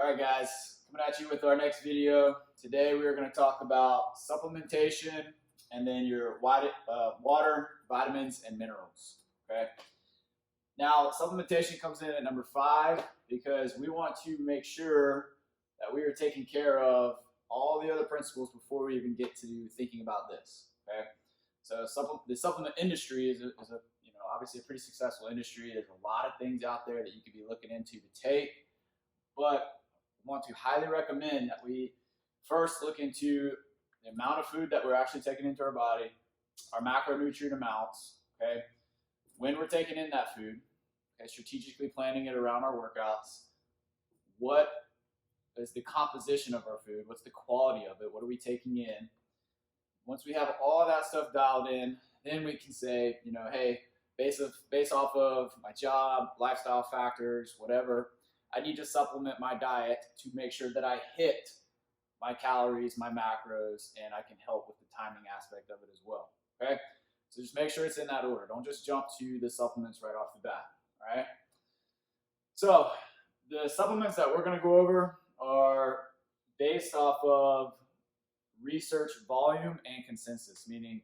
All right, guys, coming at you with our next video. Today we are going to talk about supplementation and then your water, vitamins, and minerals. Okay. Now, supplementation comes in at number 5 because we want to make sure that we are taking care of all the other principles before we even get to thinking about this. Okay. So the supplement industry is obviously a pretty successful industry. There's a lot of things out there that you could be looking into to take, but want to highly recommend that we first look into the amount of food that we're actually taking into our body, our macronutrient amounts, okay, when we're taking in that food, okay, strategically planning it around our workouts, what is the composition of our food, what's the quality of it, what are we taking in. Once we have all of that stuff dialed in, then we can say, hey, based off of my job, lifestyle factors, whatever, I need to supplement my diet to make sure that I hit my calories, my macros, and I can help with the timing aspect of it as well, okay? So just make sure it's in that order. Don't just jump to the supplements right off the bat, all right? So the supplements that we're gonna go over are based off of research volume and consensus, meaning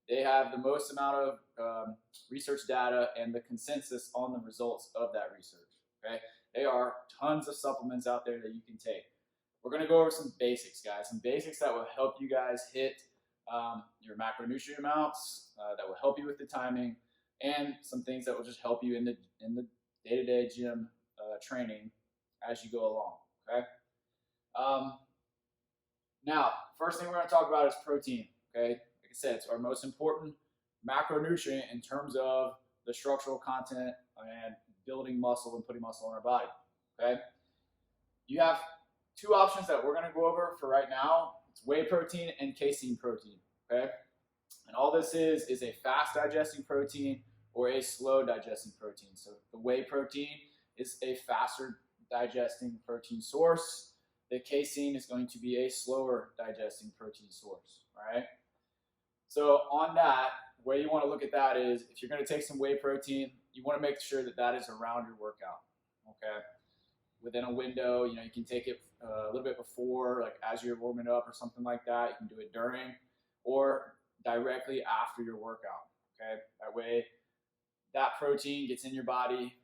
they have the most amount of research data and the consensus on the results of that research, okay? There are tons of supplements out there that you can take. We're going to go over some basics, guys. Some basics that will help you guys hit your macronutrient amounts, that will help you with the timing, and some things that will just help you in the day-to-day gym training as you go along, okay? Now, first thing we're going to talk about is protein, okay? Like I said, it's our most important macronutrient in terms of the structural content and building muscle and putting muscle in our body, okay? You have two options that we're gonna go over for right now. It's whey protein and casein protein, okay? And all this is a fast digesting protein or a slow digesting protein. So the whey protein is a faster digesting protein source. The casein is going to be a slower digesting protein source, all right? So on that, the way you wanna look at that is if you're gonna take some whey protein, you want to make sure that that is around your workout, okay? Within a window, you can take it a little bit before, like as you're warming up or something like that. You can do it during or directly after your workout, okay? That way, that protein gets in your body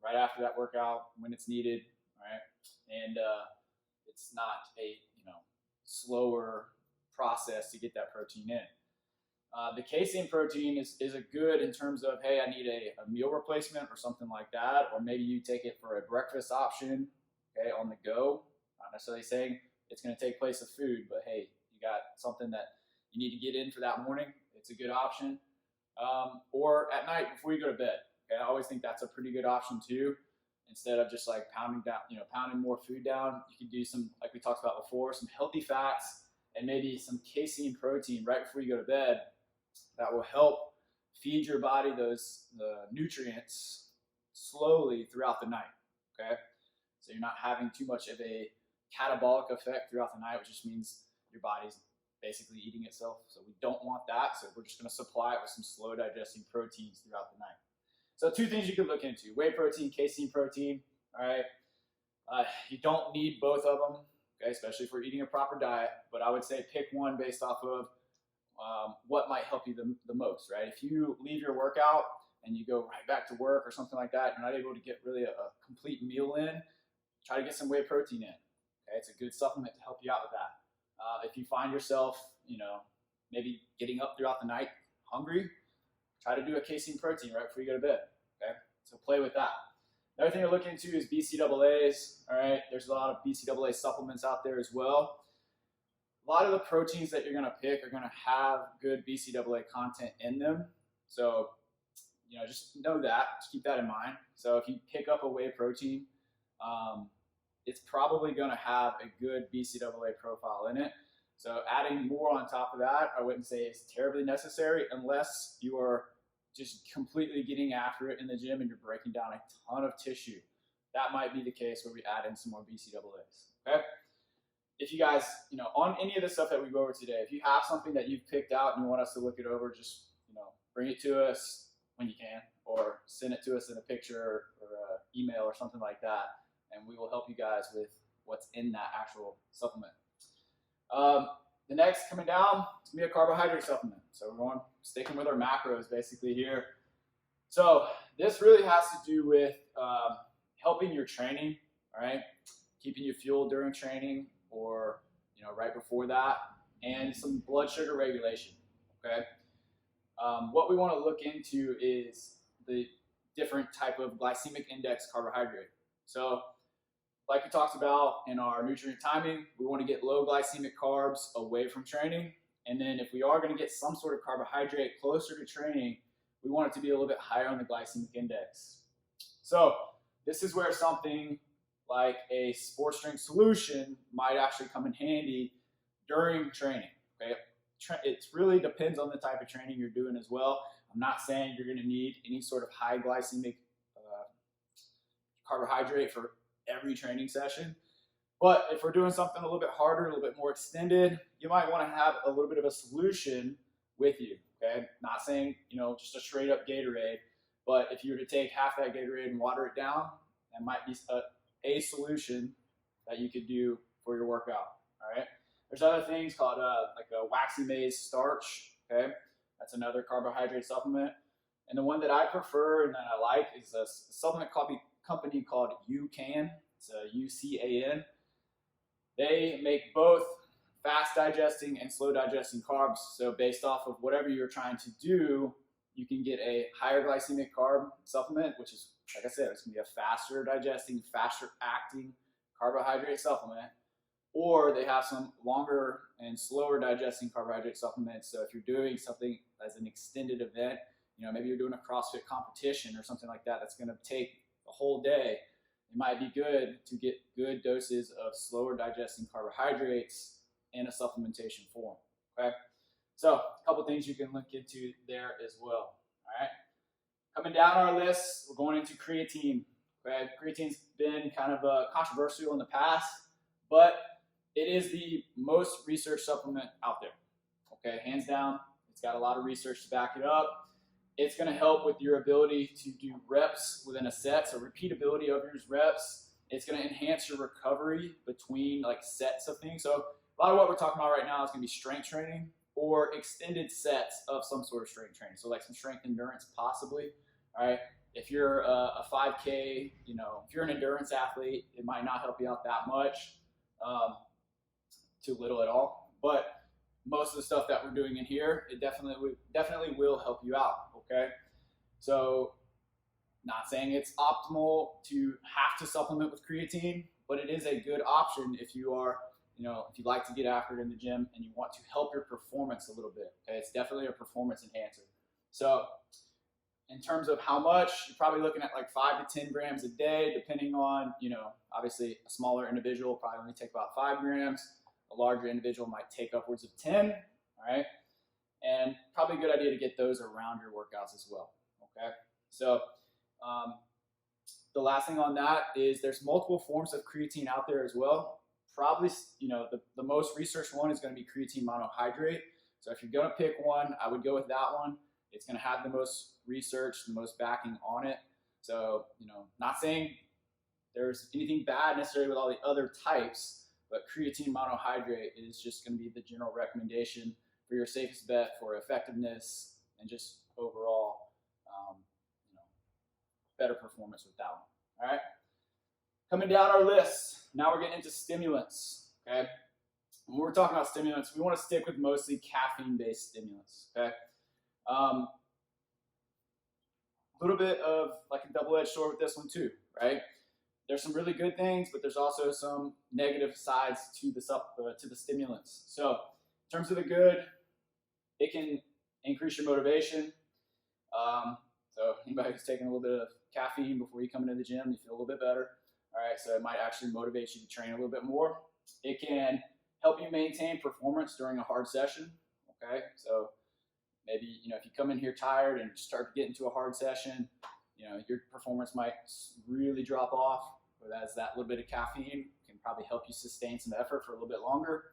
right after that workout when it's needed, right? And it's not a slower process to get that protein in. The casein protein is a good in terms of, hey, I need a meal replacement or something like that, or maybe you take it for a breakfast option, okay, on the go. Not necessarily saying it's going to take place of food, but hey, you got something that you need to get in for that morning. It's a good option. Or at night before you go to bed. Okay, I always think that's a pretty good option too. Instead of just like pounding more food down, you can do some, like we talked about before, some healthy fats and maybe some casein protein right before you go to bed. That will help feed your body the nutrients slowly throughout the night, okay? So you're not having too much of a catabolic effect throughout the night, which just means your body's basically eating itself. So we don't want that, so we're just gonna supply it with some slow digesting proteins throughout the night. So 2 things you could look into: whey protein, casein protein, all right? You don't need both of them, okay, especially if we're eating a proper diet, but I would say pick one based off of what might help you the most, right? If you leave your workout and you go right back to work or something like that, you're not able to get really a complete meal in, try to get some whey protein in, okay? It's a good supplement to help you out with that. If you find yourself, maybe getting up throughout the night hungry, try to do a casein protein right before you go to bed, okay? So play with that. Another thing to look into is BCAAs, all right? There's a lot of BCAA supplements out there as well. A lot of the proteins that you're going to pick are going to have good BCAA content in them. So, just know that, just keep that in mind. So if you pick up a whey protein, it's probably going to have a good BCAA profile in it. So adding more on top of that, I wouldn't say it's terribly necessary unless you are just completely getting after it in the gym and you're breaking down a ton of tissue. That might be the case where we add in some more BCAAs, okay? If you guys, on any of the stuff that we go over today, if you have something that you've picked out and you want us to look it over, just, bring it to us when you can, or send it to us in a picture or email or something like that, and we will help you guys with what's in that actual supplement. The next coming down, it's gonna be a carbohydrate supplement. So we're going sticking with our macros basically here. So this really has to do with helping your training, all right, keeping you fueled during training or right before that, and some blood sugar regulation. Okay, what we want to look into is the different type of glycemic index carbohydrate. So like we talked about in our nutrient timing, we want to get low glycemic carbs away from training. And then if we are going to get some sort of carbohydrate closer to training, we want it to be a little bit higher on the glycemic index. So this is where something like a sports drink solution might actually come in handy during training. Okay, it really depends on the type of training you're doing as well. I'm not saying you're going to need any sort of high glycemic carbohydrate for every training session. But if we're doing something a little bit harder, a little bit more extended, you might want to have a little bit of a solution with you. Okay, not saying just a straight up Gatorade, but if you were to take half that Gatorade and water it down, that might be a solution that you could do for your workout. All right. There's other things called like a waxy maize starch. Okay, that's another carbohydrate supplement. And the one that I prefer and that I like is a supplement company called UCAN. It's a UCAN. They make both fast digesting and slow digesting carbs. So based off of whatever you're trying to do, you can get a higher glycemic carb supplement, which is, like I said, it's going to be a faster digesting, faster acting carbohydrate supplement. Or they have some longer and slower digesting carbohydrate supplements. So if you're doing something as an extended event, maybe you're doing a CrossFit competition or something like that, that's going to take a whole day. It might be good to get good doses of slower digesting carbohydrates in a supplementation form. Okay, so a couple things you can look into there as well. All right, coming down our list, we're going into creatine. Okay, creatine's been kind of controversial in the past, but it is the most researched supplement out there. Okay, hands down, it's got a lot of research to back it up. It's going to help with your ability to do reps within a set, so repeatability of your reps. It's going to enhance your recovery between like sets of things. So a lot of what we're talking about right now is going to be strength training or extended sets of some sort of strength training. So like some strength endurance possibly. All right. If you're a 5K, if you're an endurance athlete, it might not help you out that much, too little at all. But most of the stuff that we're doing in here, it definitely will help you out. Okay, so not saying it's optimal to have to supplement with creatine, but it is a good option if you are, if you like to get after it in the gym and you want to help your performance a little bit. Okay, it's definitely a performance enhancer. So in terms of how much, you're probably looking at like 5 to 10 grams a day, depending on, obviously a smaller individual will probably only take about 5 grams. A larger individual might take upwards of 10, all right? And probably a good idea to get those around your workouts as well, okay? So the last thing on that is there's multiple forms of creatine out there as well. Probably, the most researched one is going to be creatine monohydrate. So if you're going to pick one, I would go with that one. It's going to have the most research, the most backing on it. So, not saying there's anything bad necessarily with all the other types, but creatine monohydrate is just going to be the general recommendation for your safest bet for effectiveness and just overall, better performance with that one. All right. Coming down our list, now we're getting into stimulants. Okay. When we're talking about stimulants, we want to stick with mostly caffeine-based stimulants. Okay. A little bit of like a double-edged sword with this one too, right? There's some really good things, but there's also some negative sides to the stimulants. So in terms of the good, it can increase your motivation. So anybody who's taking a little bit of caffeine before you come into the gym, you feel a little bit better. All right, so it might actually motivate you to train a little bit more. It can help you maintain performance during a hard session. Okay, so maybe if you come in here tired and start to get into a hard session, your performance might really drop off. Whereas that little bit of caffeine can probably help you sustain some effort for a little bit longer.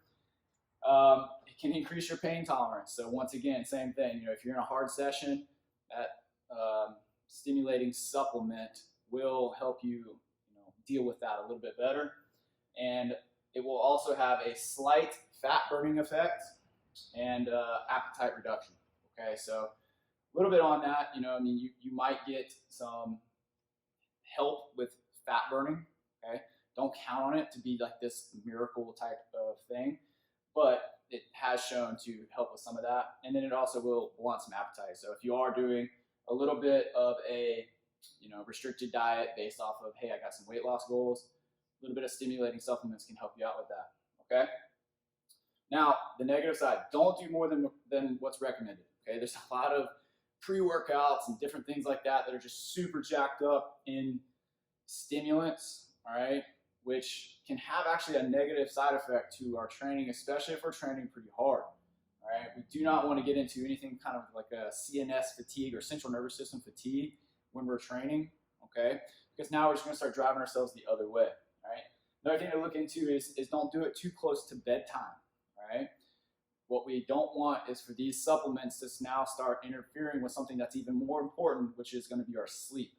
It can increase your pain tolerance. So once again, same thing. If you're in a hard session, that stimulating supplement will help you, deal with that a little bit better. and it will also have a slight fat burning effect and appetite reduction. Okay, so a little bit on that. I mean, you might get some help with fat burning. Okay, don't count on it to be like this miracle type of thing, but it has shown to help with some of that, and then it also will blunt some appetite. So if you are doing a little bit of a restricted diet based off of, hey, I got some weight loss goals, a little bit of stimulating supplements can help you out with that. Okay. Now, the negative side, don't do more than what's recommended. Okay, there's a lot of pre-workouts and different things like that that are just super jacked up in stimulants, all right, which can have actually a negative side effect to our training, especially if we're training pretty hard. All right, we do not want to get into anything kind of like a CNS fatigue or central nervous system fatigue when we're training, okay, because now we're just going to start driving ourselves the other way. All right, another thing to look into is don't do it too close to bedtime. Right? What we don't want is for these supplements to now start interfering with something that's even more important, which is going to be our sleep.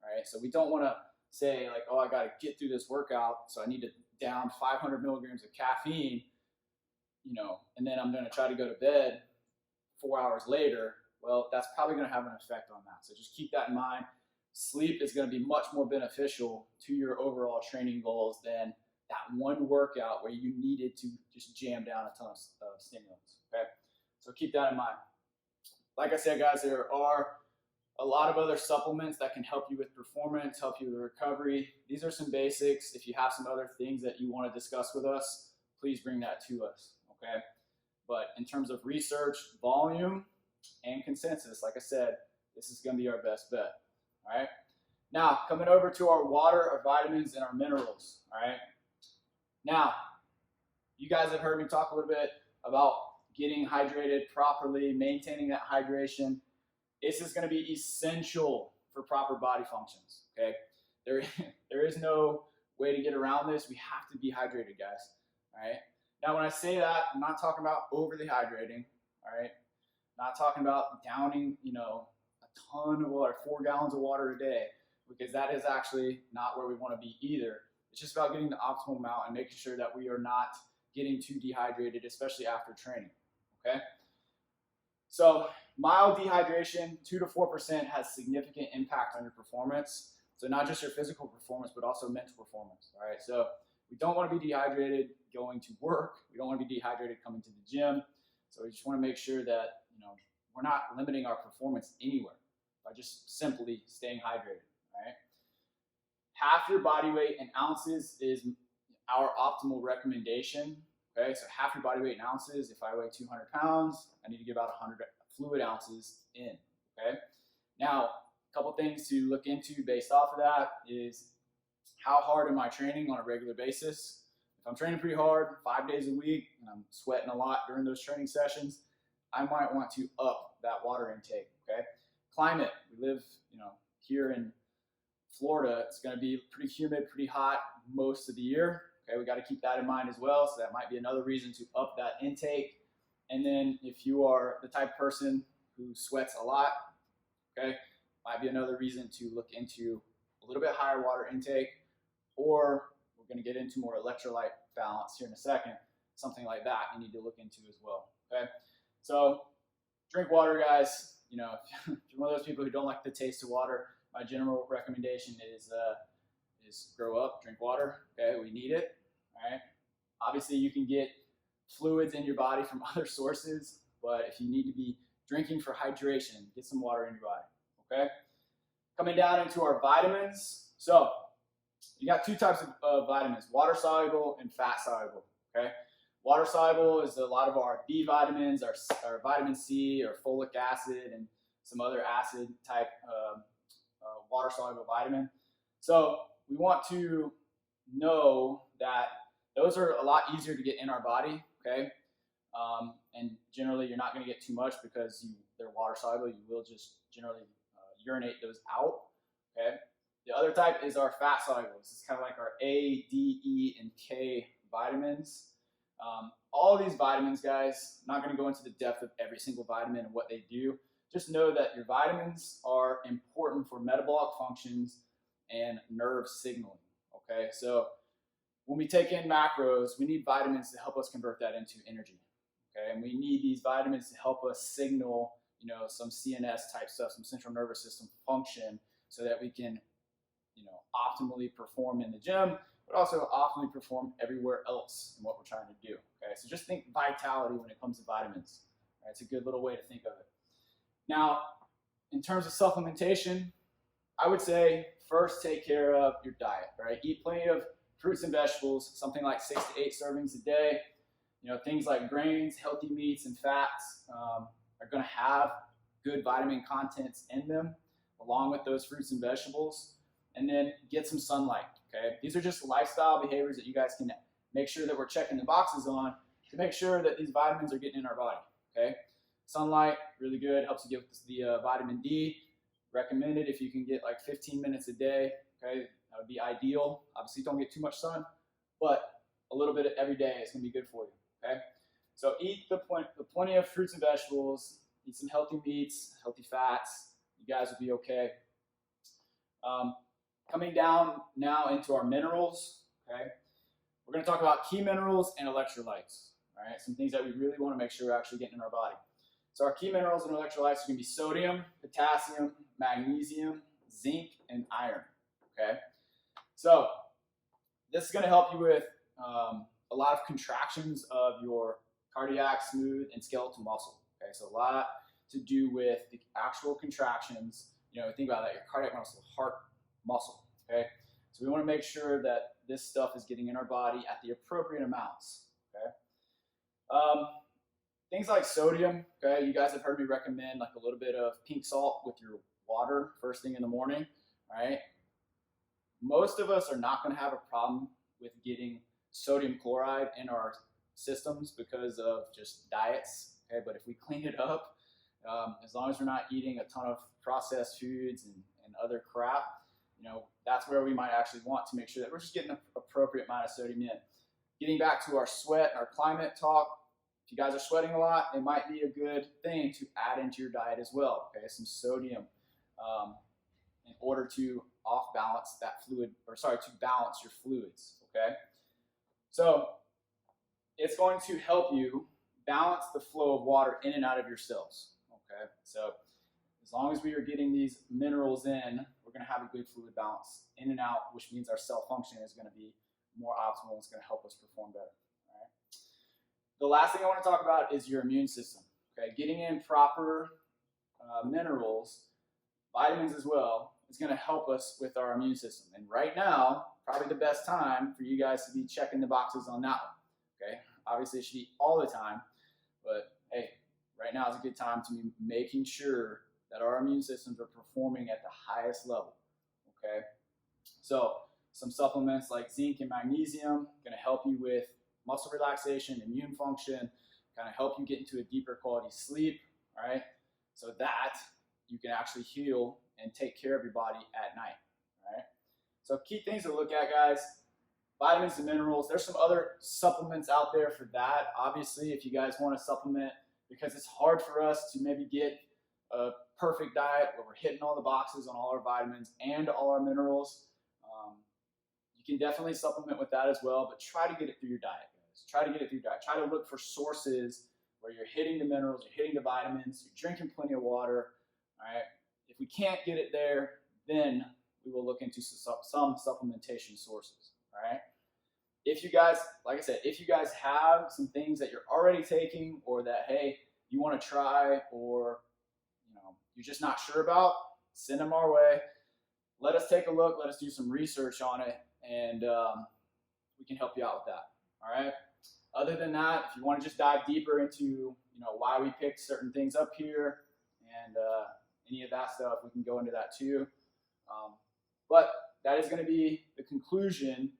Right? So we don't want to say like, oh, I got to get through this workout, so I need to down 500 milligrams of caffeine, and then I'm going to try to go to bed 4 hours later. Well, that's probably going to have an effect on that. So just keep that in mind. Sleep is going to be much more beneficial to your overall training goals than that one workout where you needed to just jam down a ton of stimulants. Okay, so keep that in mind. Like I said, guys, there are a lot of other supplements that can help you with performance, help you with recovery. These are some basics. If you have some other things that you want to discuss with us, please bring that to us. Okay, but in terms of research, volume, and consensus, like I said, this is going to be our best bet. All right. Now, coming over to our water, our vitamins, and our minerals. All right. Now, you guys have heard me talk a little bit about getting hydrated properly, maintaining that hydration. This is going to be essential for proper body functions, okay? There is no way to get around this. We have to be hydrated, guys, all right? Now, when I say that, I'm not talking about overly hydrating, all right? Not talking about downing, a ton of water, 4 gallons of water a day, because that is actually not where we want to be either. It's just about getting the optimal amount and making sure that we are not getting too dehydrated, especially after training, okay? So mild dehydration, 2 to 4%, has significant impact on your performance. So not just your physical performance, but also mental performance, all right? So we don't want to be dehydrated going to work. We don't want to be dehydrated coming to the gym. So we just want to make sure that, we're not limiting our performance anywhere by just simply staying hydrated, all right? Half your body weight in ounces is our optimal recommendation. Okay, so half your body weight in ounces. If I weigh 200 pounds, I need to get about 100 fluid ounces in. Okay, now a couple things to look into based off of that is how hard am I training on a regular basis? If I'm training pretty hard, 5 days a week, and I'm sweating a lot during those training sessions, I might want to up that water intake. Okay, climate. We live, here in Florida. It's going to be pretty humid, pretty hot most of the year. Okay, we got to keep that in mind as well. So that might be another reason to up that intake. And then if you are the type of person who sweats a lot, okay, might be another reason to look into a little bit higher water intake, or we're going to get into more electrolyte balance here in a second. Something like that you need to look into as well. Okay, so drink water, guys. If you're one of those people who don't like the taste of water, my general recommendation is grow up, drink water. Okay, we need it. All right. Obviously, you can get fluids in your body from other sources, but if you need to be drinking for hydration, get some water in your body. Okay. Coming down into our vitamins. So you got 2 types of vitamins: water soluble and fat soluble. Okay. Water soluble is a lot of our B vitamins, our vitamin C, or folic acid, and some other acid type water soluble vitamin. So we want to know that those are a lot easier to get in our body, okay? And generally you're not going to get too much because they're water soluble. You will just generally urinate those out, okay? The other type is our fat soluble. This is kind of like our A, D, E, and K vitamins. All of these vitamins, guys, I'm not going to go into the depth of every single vitamin and what they do. Just know that your vitamins are important for metabolic functions and nerve signaling. Okay, so when we take in macros, we need vitamins to help us convert that into energy. Okay, and we need these vitamins to help us signal, some CNS type stuff, some central nervous system function, so that we can, optimally perform in the gym, but also optimally perform everywhere else in what we're trying to do. Okay, so just think vitality when it comes to vitamins. Right? It's a good little way to think of it. Now, in terms of supplementation, I would say first take care of your diet. Right, eat plenty of fruits and vegetables, something like 6 to 8 servings a day. Things like grains, healthy meats, and fats are going to have good vitamin contents in them, along with those fruits and vegetables. And then get some sunlight. Okay, these are just lifestyle behaviors that you guys can make sure that we're checking the boxes on to make sure that these vitamins are getting in our body. Okay, sunlight, really good, helps you get the vitamin D. Recommended if you can get like 15 minutes a day. Okay, that would be ideal. Obviously, don't get too much sun, but a little bit every day is going to be good for you. Okay, so eat plenty of fruits and vegetables. Eat some healthy meats, healthy fats. You guys will be okay. Coming down now into our minerals. Okay, we're going to talk about key minerals and electrolytes. All right, some things that we really want to make sure we're actually getting in our body. So our key minerals and electrolytes are going to be sodium, potassium, magnesium, zinc, and iron. Okay, so this is going to help you with a lot of contractions of your cardiac, smooth, and skeletal muscle. Okay, so a lot to do with the actual contractions. Think about that, your cardiac muscle, heart muscle. Okay, so we want to make sure that this stuff is getting in our body at the appropriate amounts. Okay, things like sodium. Okay, you guys have heard me recommend like a little bit of pink salt with your water first thing in the morning. Right, most of us are not going to have a problem with getting sodium chloride in our systems because of just diets. Okay, but if we clean it up, as long as we're not eating a ton of processed foods and other crap, that's where we might actually want to make sure that we're just getting an appropriate amount of sodium in. Getting back to our sweat, our climate talk, if you guys are sweating a lot, it might be a good thing to add into your diet as well. Okay, some sodium in order to balance your fluids. Okay, so it's going to help you balance the flow of water in and out of your cells. Okay, so as long as we are getting these minerals in, we're going to have a good fluid balance in and out, which means our cell function is going to be more optimal. It's going to help us perform better. All right. The last thing I want to talk about is your immune system. Okay, getting in proper minerals, vitamins as well, is going to help us with our immune system. And right now, probably the best time for you guys to be checking the boxes on that one. Okay, obviously it should be all the time, but hey, right now is a good time to be making sure that our immune systems are performing at the highest level. Okay, so some supplements like zinc and magnesium going to help you with muscle relaxation, immune function, kind of help you get into a deeper quality sleep. All right, so that you can actually heal and take care of your body at night. All right, so key things to look at, guys: vitamins and minerals. There's some other supplements out there for that. Obviously, if you guys want to supplement, because it's hard for us to maybe get a perfect diet where we're hitting all the boxes on all our vitamins and all our minerals, you can definitely supplement with that as well, but try to get it through your diet, guys. Try to get it through your diet. Try to look for sources where you're hitting the minerals, you're hitting the vitamins, you're drinking plenty of water. All right. If we can't get it there, then we will look into some supplementation sources. All right. If you guys, like I said, if you guys have some things that you're already taking, or that, hey, you want to try, or you're just not sure about, send them our way. Let us take a look. Let us do some research on it, and we can help you out with that. All right. Other than that, if you want to just dive deeper into why we picked certain things up here and any of that stuff, we can go into that too. But that is going to be the conclusion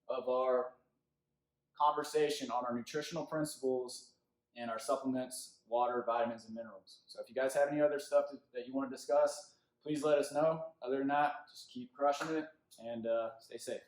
of our conversation on our nutritional principles and our supplements, water, vitamins, and minerals. So if you guys have any other stuff that you want to discuss, please let us know. Other than that, just keep crushing it and stay safe.